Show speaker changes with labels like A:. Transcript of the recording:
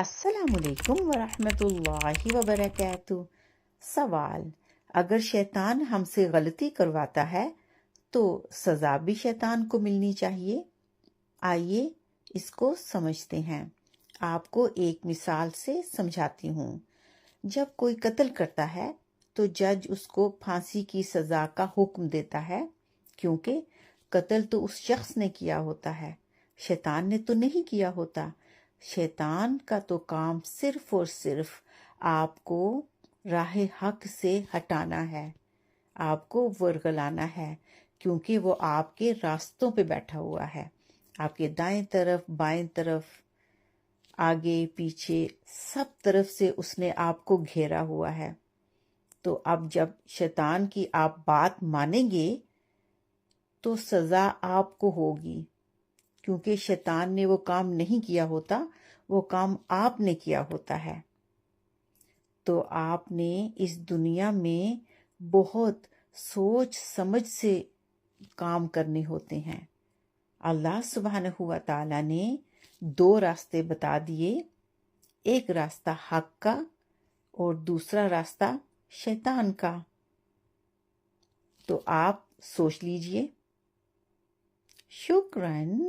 A: السلام علیکم ورحمۃ اللہ وبرکاتہ۔ سوال: اگر شیطان ہم سے غلطی کرواتا ہے تو سزا بھی شیطان کو ملنی چاہیے؟ آئیے اس کو سمجھتے ہیں۔ آپ کو ایک مثال سے سمجھاتی ہوں۔ جب کوئی قتل کرتا ہے تو جج اس کو پھانسی کی سزا کا حکم دیتا ہے، کیونکہ قتل تو اس شخص نے کیا ہوتا ہے، شیطان نے تو نہیں کیا ہوتا۔ شیطان کا تو کام صرف اور صرف آپ کو راہ حق سے ہٹانا ہے، آپ کو ورگلانا ہے، کیونکہ وہ آپ کے راستوں پہ بیٹھا ہوا ہے۔ آپ کے دائیں طرف، بائیں طرف، آگے پیچھے، سب طرف سے اس نے آپ کو گھیرا ہوا ہے۔ تو اب جب شیطان کی آپ بات مانیں گے تو سزا آپ کو ہوگی، کیونکہ شیطان نے وہ کام نہیں کیا ہوتا، وہ کام آپ نے کیا ہوتا ہے۔ تو آپ نے اس دنیا میں بہت سوچ سمجھ سے کام کرنے ہوتے ہیں۔ اللہ سبحانہ و تعالیٰ نے 2 راستے بتا دیے، ایک راستہ حق کا اور دوسرا راستہ شیطان کا۔ تو آپ سوچ لیجئے۔ شکراً۔